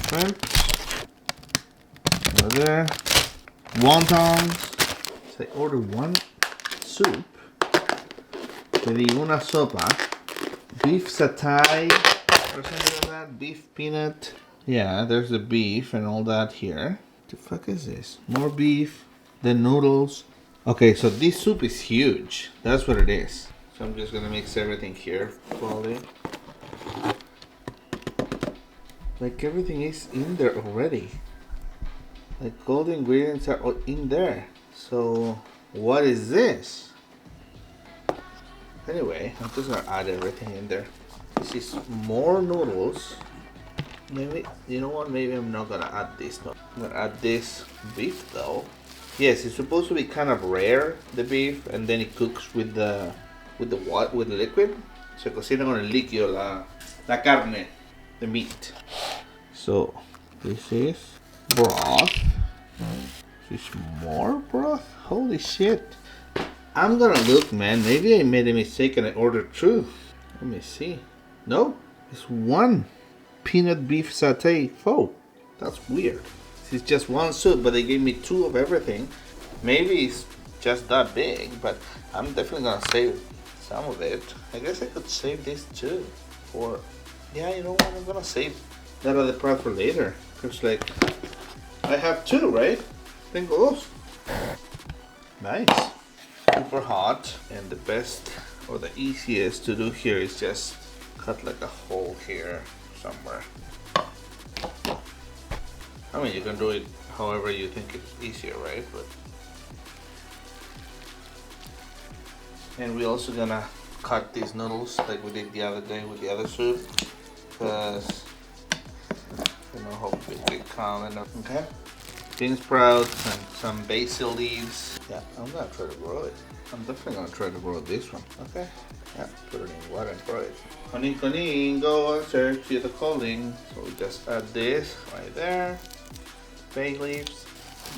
shrimp. Over there. Wontons. So I ordered one soup. Pedí una sopa. Beef satay or something like that. Beef peanut. Yeah, there's the beef and all that here. The fuck is this? More beef. The noodles. Okay, so this soup is huge. That's what it is. So I'm just gonna mix everything here. Slowly. Like everything is in there already. Like all the ingredients are all in there. So what is this? Anyway, I'm just gonna add everything in there. This is more noodles. Maybe, you know what, maybe I'm not gonna add this though. I'm gonna add this beef though. Yes, it's supposed to be kind of rare, the beef, and then it cooks with the liquid. Se cocina con el líquido, la carne, the meat. So, this is broth. This is more broth? Holy shit. I'm gonna look, man. Maybe I made a mistake and I ordered two. Let me see. No, it's one peanut beef satay. Oh, that's weird. It's just one soup, but they gave me two of everything. Maybe it's just that big, but I'm definitely gonna save some of it. I guess I could save this too. Or, yeah, you know what? I'm gonna save that other part for later. Cause like, I have two, right? Tengo dos. Nice. Super hot. And the best or the easiest to do here is just cut like a hole here somewhere. I mean, you can do it however you think it's easier, right? But and we're also gonna cut these noodles like we did the other day with the other soup, because you know how big they come. And okay, bean sprouts and some basil leaves. Yeah, I'm gonna try to grow it. I'm definitely gonna try to grow this one. Okay, yeah, put it in water and grow it. Koning, go and search the calling. So we just add this right there. Bay leaves,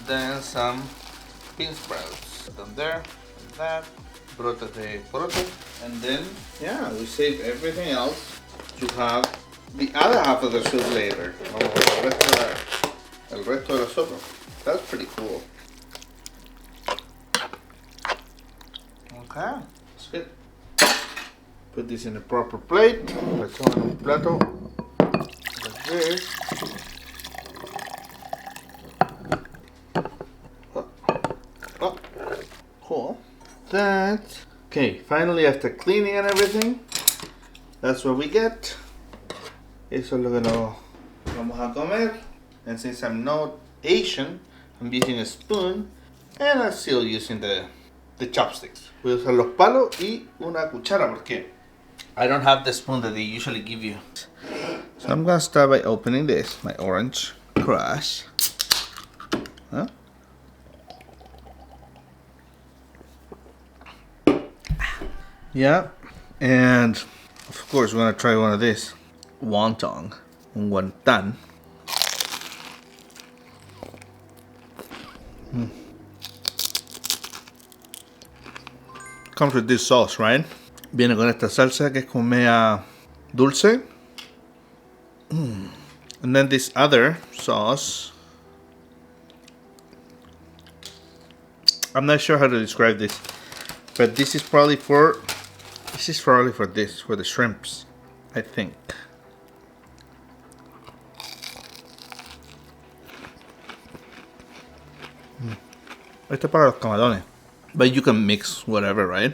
then some bean sprouts. Put them there, like that. Brote de poroto, and then yeah, we save everything else to have the other half of the soup later. El resto de la sopa. That's pretty cool. Okay, that's good. Put this in a proper plate. Let's put on un plato like this. Oh, cool. That. Okay, finally after cleaning and everything, that's what we get. Eso es lo que nos vamos a comer. And since I'm not Asian, I'm using a spoon, and I'm still using the chopsticks. Voy a usar los palos y una cuchara porque I don't have the spoon that they usually give you. So I'm gonna start by opening this, my orange crush. Huh? Yeah, and of course we're gonna try one of this wonton, un wonton. Comes with this sauce, right? Viene con esta salsa que es como media dulce. And then this other sauce. I'm not sure how to describe this, but this is probably for the shrimps, I think. Este es para los camarones. But you can mix whatever, right?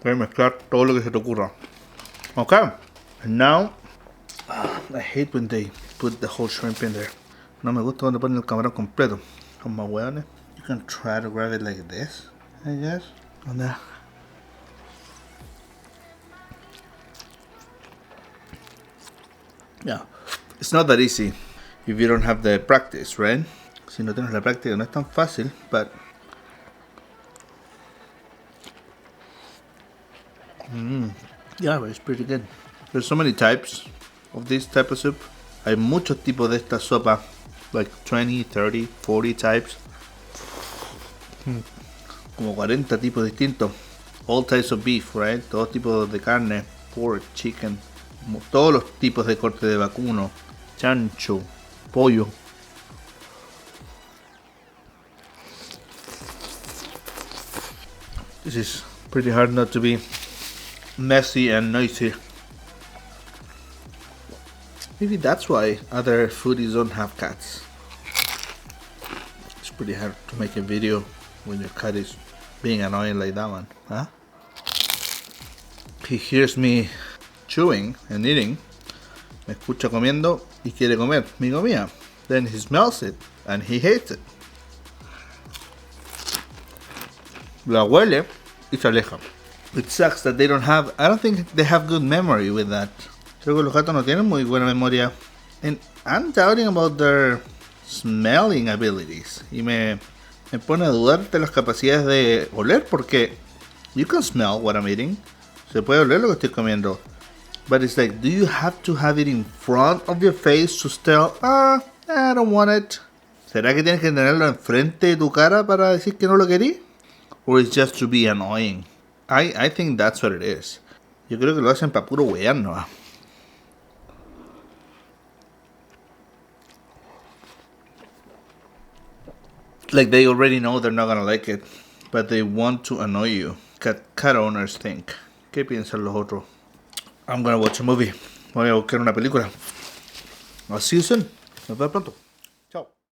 Puedes mezclar todo lo que se te ocurra. Okay. And now, I hate when they put the whole shrimp in there. No me gusta cuando ponen el camarón completo. Son más hueones. You can try to grab it like this, I guess. On there. Yeah. It's not that easy if you don't have the practice, right? Si no tienes la práctica no es tan fácil, but yeah, but it's pretty good. There's so many types of this type of soup. Hay muchos tipos de esta sopa, like 20, 30, 40 types. Como 40 tipos distintos. All types of beef, right? Todos tipos de carne, pork, chicken, todos los tipos de corte de vacuno. Chancho. Pollo. This is pretty hard not to be messy and noisy. Maybe that's why other foodies don't have cats. It's pretty hard to make a video when your cat is being annoying like that one, huh? He hears me chewing and eating, me escucha comiendo y quiere comer mi comida. Then he smells it and he hates it. La huele y se aleja. It sucks that they don't have, I don't think they have good memory with that. Creo que los gatos no tienen muy buena memoria. And I'm doubting about their smelling abilities. Y me pone a dudar de las capacidades de oler porque you can smell what I'm eating. Se puede oler lo que estoy comiendo. But it's like, do you have to have it in front of your face to tell, I don't want it? ¿Será que tienes que tenerlo enfrente de tu cara para decir que no lo querí? Or it's just to be annoying? I think that's what it is. Yo creo que lo hacen para puro wearnos. Like they already know they're not gonna like it, but they want to annoy you. Cat owners think. ¿Qué piensan los otros? I'm gonna watch a movie. Voy a buscar una película. I'll see you soon. Nos vemos pronto.